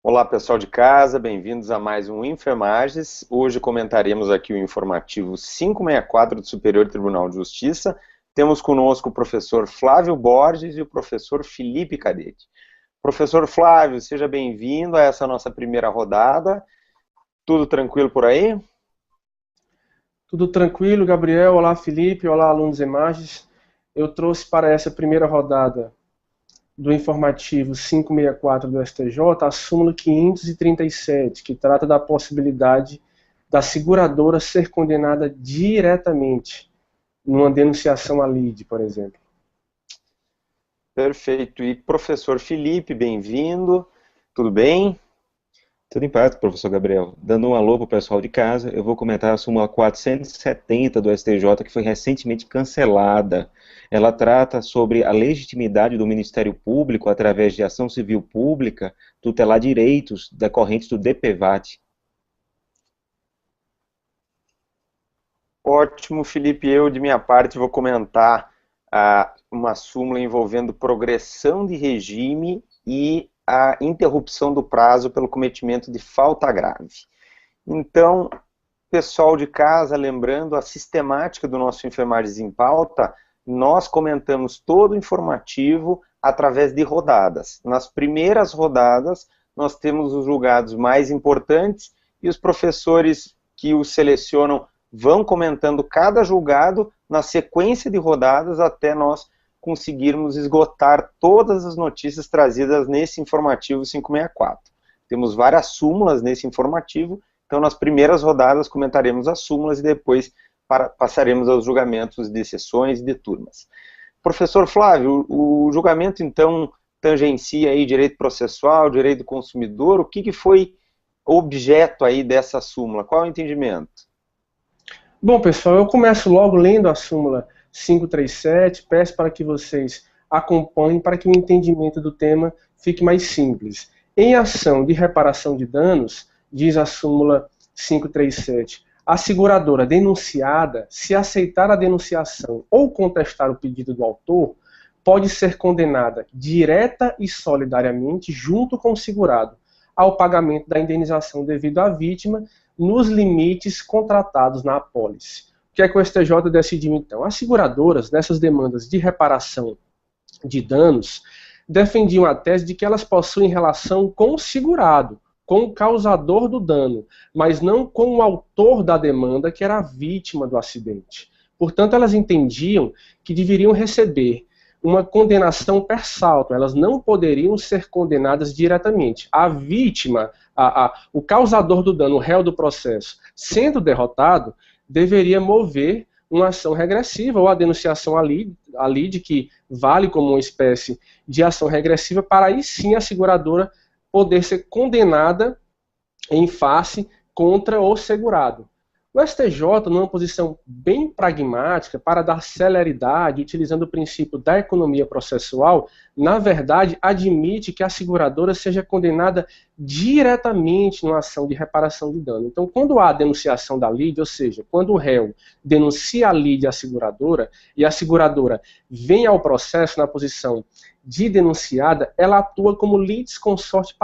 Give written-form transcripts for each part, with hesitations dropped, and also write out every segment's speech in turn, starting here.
Olá, pessoal de casa, bem-vindos a mais um Infemages. Hoje comentaremos aqui o informativo 564 do Superior Tribunal de Justiça. Temos conosco o professor Flávio Borges e o professor Felipe Cadete. Professor Flávio, seja bem-vindo a essa nossa primeira rodada. Tudo tranquilo por aí? Tudo tranquilo, Gabriel? Olá, Felipe. Olá, alunos Emages. Eu trouxe para essa primeira rodada do informativo 564 do STJ a súmula 537, que trata da possibilidade da seguradora ser condenada diretamente numa denunciação à lide, por exemplo. Perfeito. E professor Felipe, bem-vindo. Tudo bem? Tudo em paz, professor Gabriel. Dando um alô para o pessoal de casa, eu vou comentar a súmula 470 do STJ, que foi recentemente cancelada. Ela trata sobre a legitimidade do Ministério Público, através de ação civil pública, tutelar direitos decorrentes do DPVAT. Ótimo, Felipe. Eu, de minha parte, vou comentar uma súmula envolvendo progressão de regime e a interrupção do prazo pelo cometimento de falta grave. Então, pessoal de casa, lembrando a sistemática do nosso Enfermagens em Pauta, nós comentamos todo o informativo através de rodadas. Nas primeiras rodadas, nós temos os julgados mais importantes e os professores que os selecionam vão comentando cada julgado na sequência de rodadas até nós conseguirmos esgotar todas as notícias trazidas nesse informativo 564. Temos várias súmulas nesse informativo, então nas primeiras rodadas comentaremos as súmulas e depois passaremos aos julgamentos de sessões e de turmas. Professor Flávio, o julgamento então tangencia aí direito processual, direito do consumidor, o que foi objeto aí dessa súmula? Qual é o entendimento? Bom, pessoal, eu começo logo lendo a súmula 537, peço para que vocês acompanhem para que o entendimento do tema fique mais simples. Em ação de reparação de danos, diz a súmula 537, a seguradora denunciada, se aceitar a denunciação ou contestar o pedido do autor, pode ser condenada direta e solidariamente junto com o segurado ao pagamento da indenização devida à vítima nos limites contratados na apólice. O que é que o STJ decidiu então? As seguradoras dessas demandas de reparação de danos defendiam a tese de que elas possuem relação com o segurado, com o causador do dano, mas não com o autor da demanda, que era a vítima do acidente. Portanto, elas entendiam que deveriam receber uma condenação per salto, elas não poderiam ser condenadas diretamente. A vítima, o causador do dano, o réu do processo, sendo derrotado, deveria mover uma ação regressiva ou a denunciação à lide, que vale como uma espécie de ação regressiva, para aí sim a seguradora poder ser condenada em face contra o segurado. O STJ, numa posição bem pragmática, para dar celeridade, utilizando o princípio da economia processual, na verdade, admite que a seguradora seja condenada diretamente numa ação de reparação de dano. Então, quando há denunciação da lide, ou seja, quando o réu denuncia a lide à seguradora, e a seguradora vem ao processo na posição de denunciada, ela atua como litisconsorte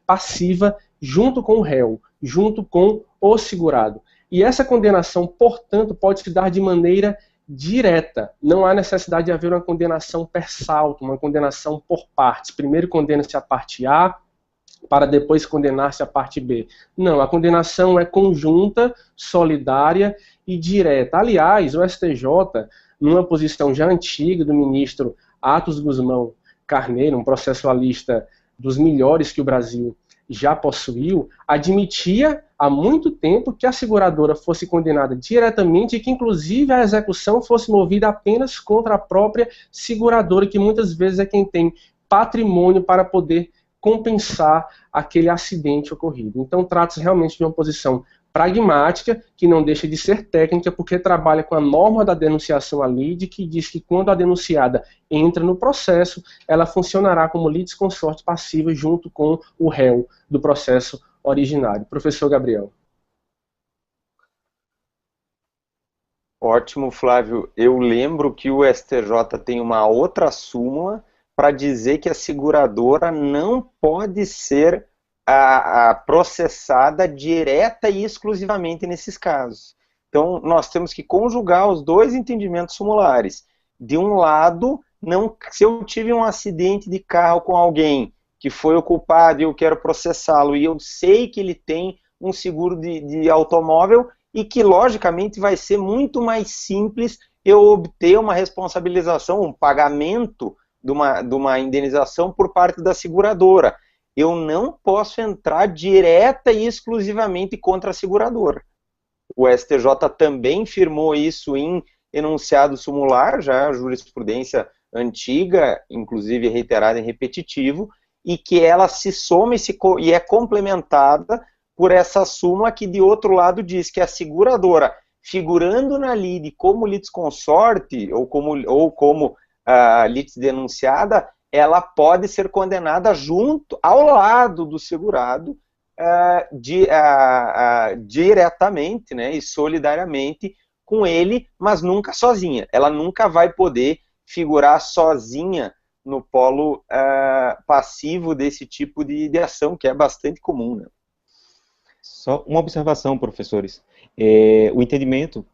passiva junto com o réu, junto com o segurado. E essa condenação, portanto, pode se dar de maneira direta. Não há necessidade de haver uma condenação per salto, uma condenação por partes. Primeiro condena-se a parte A, para depois condenar-se a parte B. Não, a condenação é conjunta, solidária e direta. Aliás, o STJ, numa posição já antiga do ministro Atos Guzmão Carneiro, um processualista dos melhores que o Brasil já possuiu, admitia há muito tempo que a seguradora fosse condenada diretamente e que, inclusive, a execução fosse movida apenas contra a própria seguradora, que muitas vezes é quem tem patrimônio para poder compensar aquele acidente ocorrido. Então, trata-se realmente de uma posição pragmática, que não deixa de ser técnica, porque trabalha com a norma da denunciação à lide, que diz que quando a denunciada entra no processo, ela funcionará como litisconsorte passiva junto com o réu do processo originário. Professor Gabriel. Ótimo, Flávio. Eu lembro que o STJ tem uma outra súmula para dizer que a seguradora não pode ser processada direta e exclusivamente nesses casos. Então, nós temos que conjugar os dois entendimentos sumulares. De um lado, se eu tive um acidente de carro com alguém que foi o culpado e eu quero processá-lo, e eu sei que ele tem um seguro de automóvel e que, logicamente, vai ser muito mais simples eu obter uma responsabilização, um pagamento de uma indenização por parte da seguradora. Eu não posso entrar direta e exclusivamente contra a seguradora. O STJ também firmou isso em enunciado sumular, já jurisprudência antiga, inclusive reiterada em repetitivo, e que ela se soma e é complementada por essa súmula que, de outro lado, diz que a seguradora, figurando na lide como litisconsorte ou como litis denunciada, ela pode ser condenada junto, ao lado do segurado, diretamente, né, e solidariamente com ele, mas nunca sozinha. Ela nunca vai poder figurar sozinha no polo passivo desse tipo de ação, que é bastante comum, né? Só uma observação, professores. O entendimento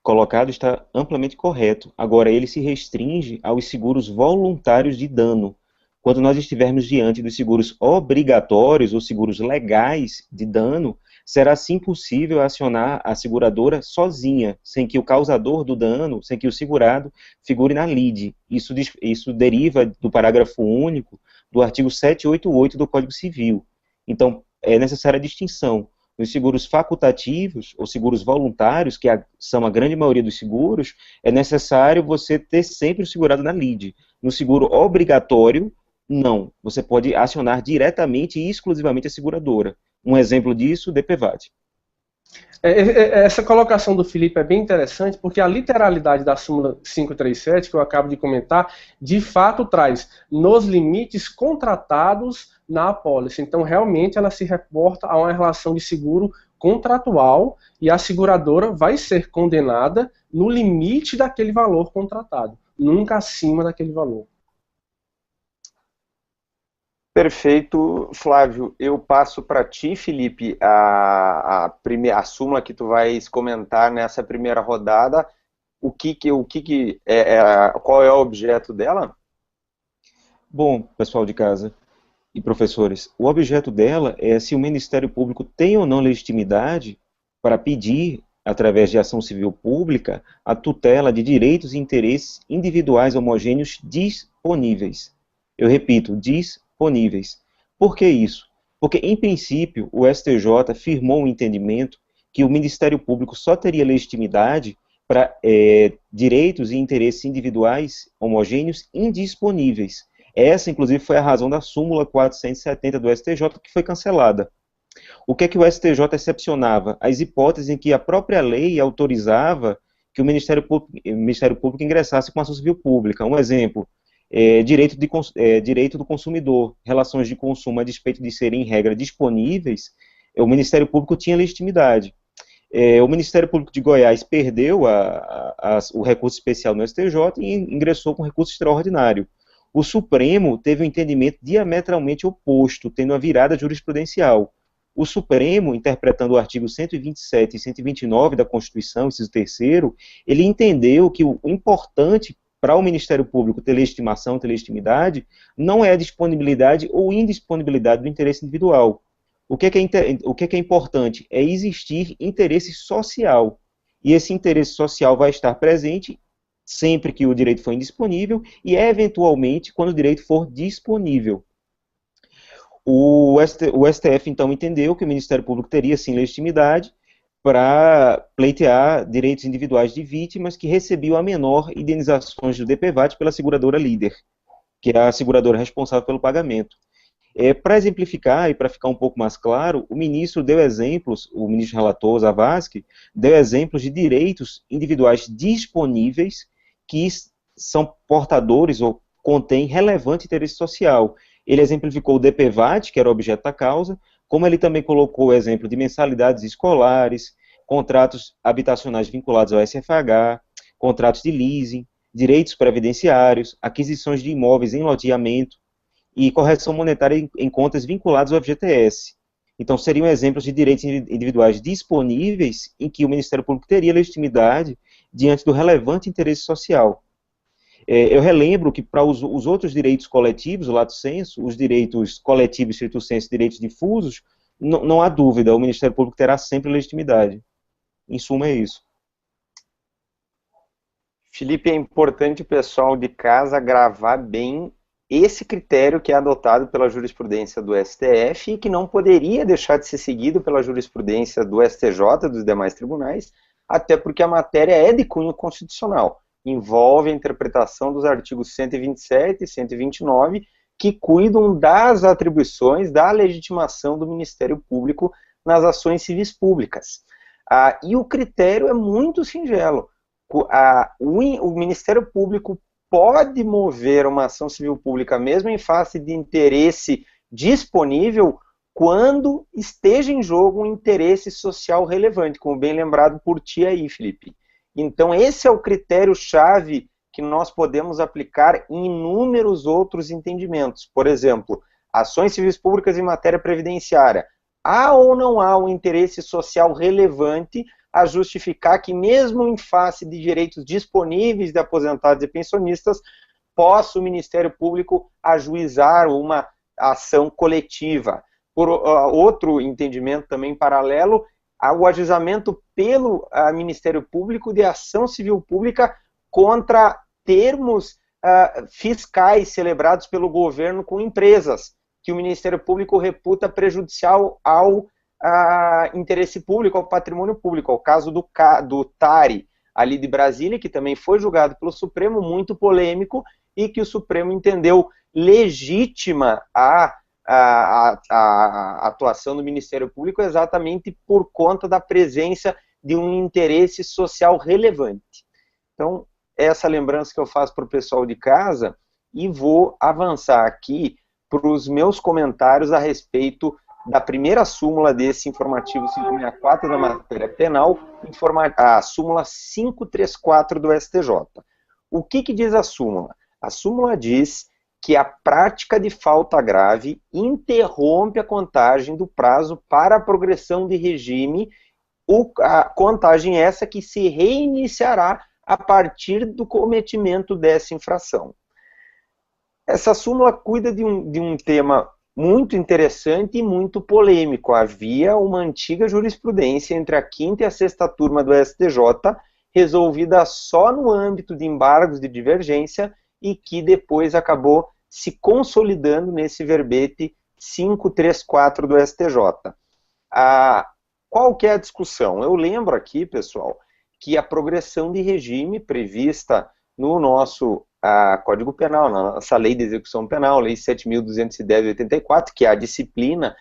colocado está amplamente correto. Agora, ele se restringe aos seguros voluntários de dano. Quando nós estivermos diante dos seguros obrigatórios ou seguros legais de dano, será sim possível acionar a seguradora sozinha, sem que o causador do dano, sem que o segurado figure na lide. Isso deriva do parágrafo único do artigo 788 do Código Civil. Então, é necessária a distinção. Nos seguros facultativos, ou seguros voluntários, que são a grande maioria dos seguros, é necessário você ter sempre o segurado na lide. No seguro obrigatório, não. Você pode acionar diretamente e exclusivamente a seguradora. Um exemplo disso, o DPVAT. Essa colocação do Felipe é bem interessante, porque a literalidade da súmula 537, que eu acabo de comentar, de fato traz nos limites contratados na apólice. Então, realmente, ela se reporta a uma relação de seguro contratual e a seguradora vai ser condenada no limite daquele valor contratado, nunca acima daquele valor. Perfeito, Flávio. Eu passo para ti, Felipe, a súmula que tu vais comentar nessa primeira rodada. Qual é o objeto dela? Bom, pessoal de casa e professores, o objeto dela é se o Ministério Público tem ou não legitimidade para pedir, através de ação civil pública, a tutela de direitos e interesses individuais homogêneos disponíveis. Eu repito, disponíveis. Por que isso? Porque, em princípio, o STJ firmou um entendimento que o Ministério Público só teria legitimidade para direitos e interesses individuais homogêneos indisponíveis. Essa, inclusive, foi a razão da súmula 470 do STJ, que foi cancelada. O que é que o STJ excepcionava? As hipóteses em que a própria lei autorizava que o Ministério Público ingressasse com ação civil pública. Um exemplo, direito do consumidor, relações de consumo a despeito de serem, em regra, disponíveis, o Ministério Público tinha legitimidade. O Ministério Público de Goiás perdeu o recurso especial no STJ e ingressou com recurso extraordinário. O Supremo teve um entendimento diametralmente oposto, tendo uma virada jurisprudencial. O Supremo, interpretando o artigo 127 e 129 da Constituição, inciso 3º, ele entendeu que o importante para o Ministério Público ter legitimação, ter legitimidade, não é a disponibilidade ou indisponibilidade do interesse individual. O que é importante? É existir interesse social. E esse interesse social vai estar presente sempre que o direito for indisponível e, eventualmente, quando o direito for disponível. O STF, então, entendeu que o Ministério Público teria, sim, legitimidade para pleitear direitos individuais de vítimas que recebiam a menor indenizações do DPVAT pela seguradora líder, que é a seguradora responsável pelo pagamento. Para exemplificar e para ficar um pouco mais claro, o ministro deu exemplos, o ministro relator Zavascki, deu exemplos de direitos individuais disponíveis que são portadores ou contêm relevante interesse social. Ele exemplificou o DPVAT, que era o objeto da causa, como ele também colocou o exemplo de mensalidades escolares, contratos habitacionais vinculados ao SFH, contratos de leasing, direitos previdenciários, aquisições de imóveis em loteamento. e correção monetária em contas vinculadas ao FGTS. Então, seriam exemplos de direitos individuais disponíveis em que o Ministério Público teria legitimidade diante do relevante interesse social. Eu relembro que para os outros direitos coletivos, o lato sensu, os direitos coletivos, stricto sensu, direitos difusos, não há dúvida, o Ministério Público terá sempre legitimidade. Em suma, é isso. Felipe, é importante o pessoal de casa gravar bem esse critério que é adotado pela jurisprudência do STF e que não poderia deixar de ser seguido pela jurisprudência do STJ e dos demais tribunais, até porque a matéria é de cunho constitucional. Envolve a interpretação dos artigos 127 e 129, que cuidam das atribuições, da legitimação do Ministério Público nas ações civis públicas. E o critério é muito singelo. O Ministério Público pode mover uma ação civil pública, mesmo em face de interesse disponível, quando esteja em jogo um interesse social relevante, como bem lembrado por ti aí, Felipe. Então, esse é o critério-chave que nós podemos aplicar em inúmeros outros entendimentos. Por exemplo, ações civis públicas em matéria previdenciária. Há ou não há um interesse social relevante a justificar que, mesmo em face de direitos disponíveis de aposentados e pensionistas, possa o Ministério Público ajuizar uma ação coletiva? Por outro entendimento também paralelo, o ajuizamento pelo Ministério Público de ação civil pública contra termos fiscais celebrados pelo governo com empresas, que o Ministério Público reputa prejudicial ao interesse público, ao patrimônio público. É o caso do TARI, ali de Brasília, que também foi julgado pelo Supremo, muito polêmico, e que o Supremo entendeu legítima a atuação do Ministério Público exatamente por conta da presença de um interesse social relevante. Então, essa lembrança que eu faço para o pessoal de casa, e vou avançar aqui para os meus comentários a respeito da primeira súmula desse informativo 564 da matéria penal, a súmula 534 do STJ. O que diz a súmula? A súmula diz que a prática de falta grave interrompe a contagem do prazo para a progressão de regime, a contagem essa que se reiniciará a partir do cometimento dessa infração. Essa súmula cuida de um tema muito interessante e muito polêmico. Havia uma antiga jurisprudência entre a quinta e a sexta turma do STJ, resolvida só no âmbito de embargos de divergência e que depois acabou se consolidando nesse verbete 534 do STJ. Qual que é a discussão? Eu lembro aqui, pessoal, que a progressão de regime prevista no nosso Código Penal, na nossa Lei de Execução Penal, Lei 7.210 de 84, que é a disciplina,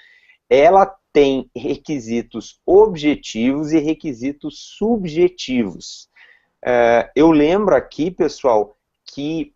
ela tem requisitos objetivos e requisitos subjetivos. Eu lembro aqui, pessoal, que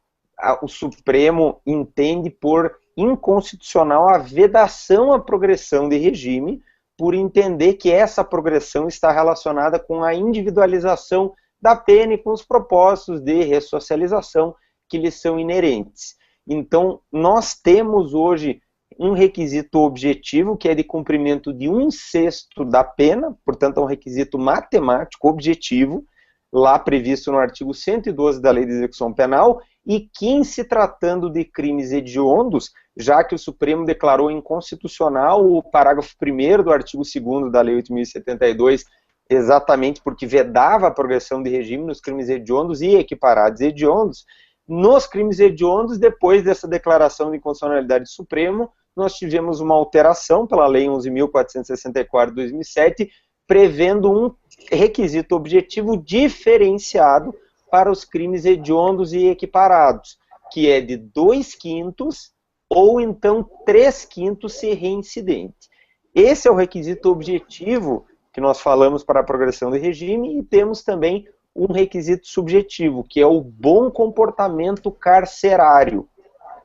o Supremo entende por inconstitucional a vedação à progressão de regime, por entender que essa progressão está relacionada com a individualização da pena e com os propósitos de ressocialização que lhes são inerentes. Então, nós temos hoje um requisito objetivo, que é de cumprimento de 1/6 da pena, portanto é um requisito matemático objetivo, lá previsto no artigo 112 da Lei de Execução Penal, e que, em se tratando de crimes hediondos, já que o Supremo declarou inconstitucional o parágrafo 1º do artigo 2º da Lei 8.072, exatamente porque vedava a progressão de regime nos crimes hediondos e equiparados hediondos, nos crimes hediondos, depois dessa declaração de inconstitucionalidade do Supremo, nós tivemos uma alteração pela Lei 11.464 de 2007, prevendo um requisito objetivo diferenciado para os crimes hediondos e equiparados, que é de 2/5 ou então 3/5 se reincidente. Esse é o requisito objetivo que nós falamos para a progressão do regime, e temos também um requisito subjetivo, que é o bom comportamento carcerário.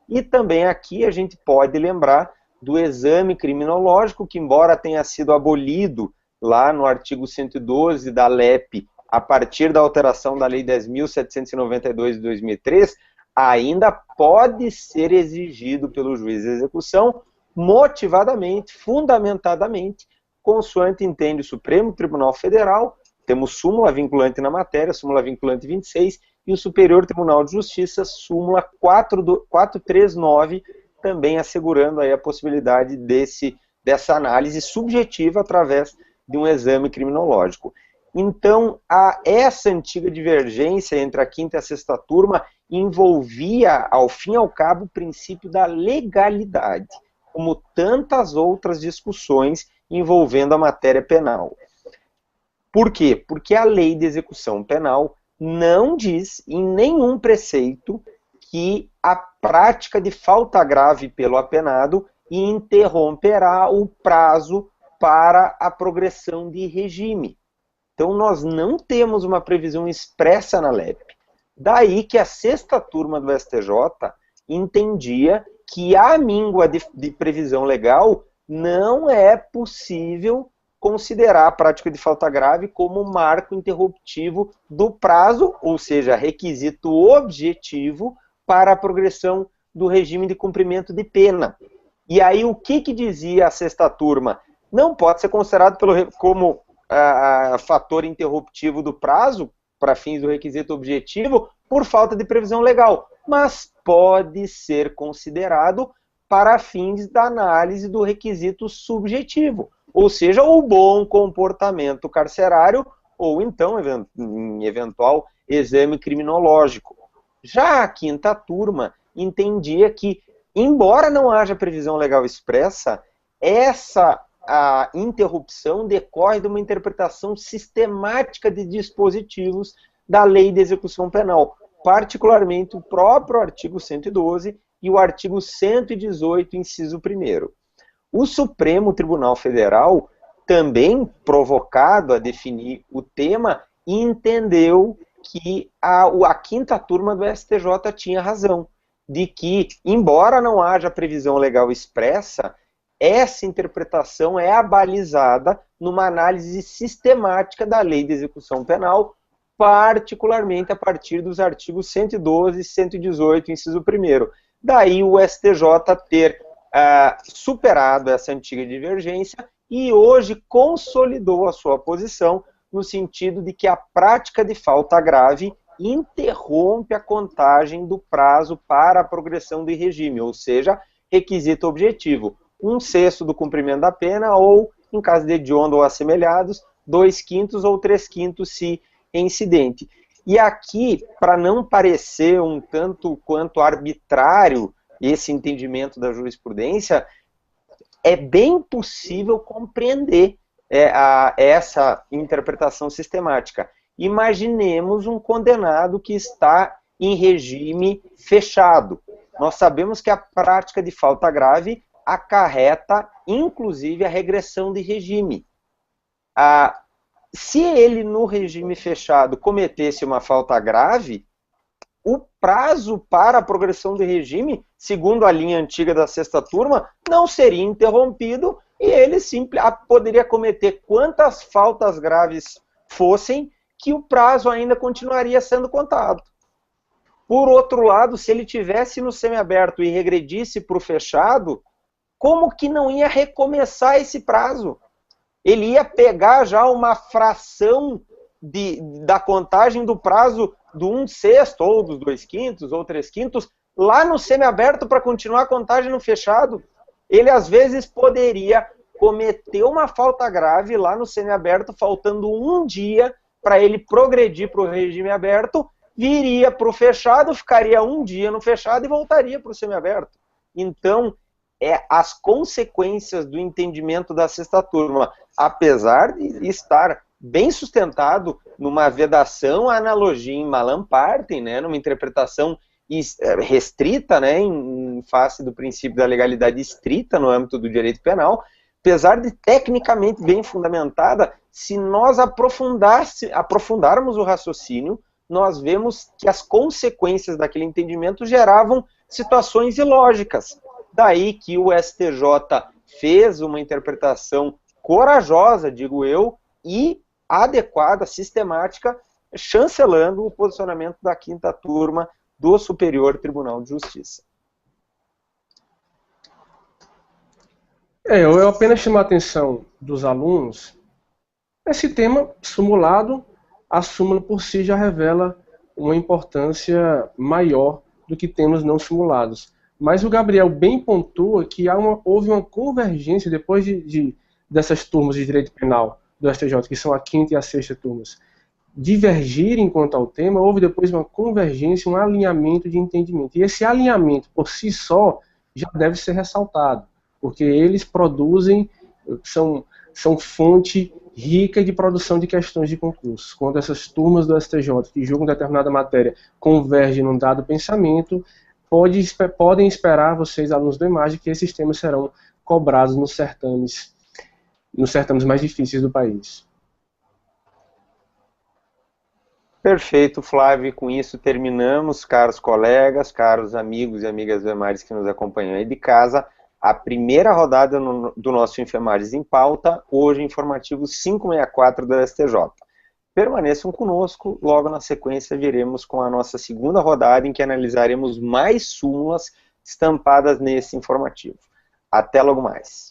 E também aqui a gente pode lembrar do exame criminológico, que embora tenha sido abolido lá no artigo 112 da LEP, a partir da alteração da Lei 10.792 de 2003, ainda pode ser exigido pelo juiz de execução motivadamente, fundamentadamente, consoante entende o Supremo Tribunal Federal. Temos súmula vinculante na matéria, súmula vinculante 26, e o Superior Tribunal de Justiça, súmula 439, também assegurando aí a possibilidade dessa análise subjetiva através de um exame criminológico. Então, essa antiga divergência entre a quinta e a sexta turma envolvia, ao fim e ao cabo, o princípio da legalidade, como tantas outras discussões envolvendo a matéria penal. Por quê? Porque a lei de execução penal não diz em nenhum preceito que a prática de falta grave pelo apenado interromperá o prazo para a progressão de regime. Então, nós não temos uma previsão expressa na LEP. Daí que a sexta turma do STJ entendia que a míngua de previsão legal não é possível considerar a prática de falta grave como marco interruptivo do prazo, ou seja, requisito objetivo para a progressão do regime de cumprimento de pena. E aí o que dizia a sexta turma? Não pode ser considerado como fator interruptivo do prazo, para fins do requisito objetivo, por falta de previsão legal, mas pode ser considerado para fins da análise do requisito subjetivo, ou seja, o bom comportamento carcerário, ou então, em eventual exame criminológico. Já a quinta turma entendia que, embora não haja previsão legal expressa, a interrupção decorre de uma interpretação sistemática de dispositivos da Lei de Execução Penal, particularmente o próprio artigo 112 e o artigo 118, inciso 1º. O Supremo Tribunal Federal, também provocado a definir o tema, entendeu que a quinta turma do STJ tinha razão, de que, embora não haja previsão legal expressa, essa interpretação é abalizada numa análise sistemática da Lei de Execução Penal, particularmente a partir dos artigos 112 e 118, inciso 1º. Daí o STJ ter superado essa antiga divergência e hoje consolidou a sua posição no sentido de que a prática de falta grave interrompe a contagem do prazo para a progressão do regime, ou seja, requisito objetivo, 1/6 do cumprimento da pena ou, em caso de hediondo ou assemelhados, 2/5 ou 3/5 se incidente. E aqui, para não parecer um tanto quanto arbitrário esse entendimento da jurisprudência, é bem possível compreender essa interpretação sistemática. Imaginemos um condenado que está em regime fechado. Nós sabemos que a prática de falta grave acarreta, inclusive, a regressão de regime. Se ele, no regime fechado, cometesse uma falta grave, o prazo para a progressão do regime, segundo a linha antiga da sexta turma, não seria interrompido e ele poderia cometer quantas faltas graves fossem, que o prazo ainda continuaria sendo contado. Por outro lado, se ele tivesse no semiaberto e regredisse para o fechado, como que não ia recomeçar esse prazo? Ele ia pegar já uma fração da contagem do prazo do 1/6, ou dos 2/5, ou 3/5, lá no semiaberto para continuar a contagem no fechado. Ele, às vezes, poderia cometer uma falta grave lá no semiaberto, faltando um dia para ele progredir para o regime aberto, viria para o fechado, ficaria um dia no fechado e voltaria para o semiaberto. Então, as consequências do entendimento da sexta turma, apesar de estar bem sustentado numa vedação à analogia em Malam Partem, né, numa interpretação restrita, né, em face do princípio da legalidade estrita no âmbito do direito penal, apesar de tecnicamente bem fundamentada, se nós aprofundarmos o raciocínio, nós vemos que as consequências daquele entendimento geravam situações ilógicas. Daí que o STJ fez uma interpretação corajosa, digo eu, e adequada, sistemática, chancelando o posicionamento da quinta turma do Superior Tribunal de Justiça. Eu apenas chamo a atenção dos alunos. Esse tema simulado, a súmula por si já revela uma importância maior do que temas não simulados. Mas o Gabriel bem pontua que houve uma convergência depois dessas turmas de direito penal do STJ, que são a quinta e a sexta turmas, divergirem quanto ao tema, houve depois uma convergência, um alinhamento de entendimento. E esse alinhamento por si só já deve ser ressaltado, porque eles produzem, são fonte rica de produção de questões de concurso. Quando essas turmas do STJ que julgam determinada matéria convergem num dado pensamento, podem esperar vocês, alunos do EMAGE, que esses temas serão cobrados nos certames mais difíceis do país. Perfeito, Flávio. Com isso terminamos, caros colegas, caros amigos e amigas do EMAGE que nos acompanham aí de casa, a primeira rodada do nosso Enfermagens em Pauta, hoje informativo 564 do STJ. Permaneçam conosco, logo na sequência viremos com a nossa segunda rodada em que analisaremos mais súmulas estampadas nesse informativo. Até logo mais.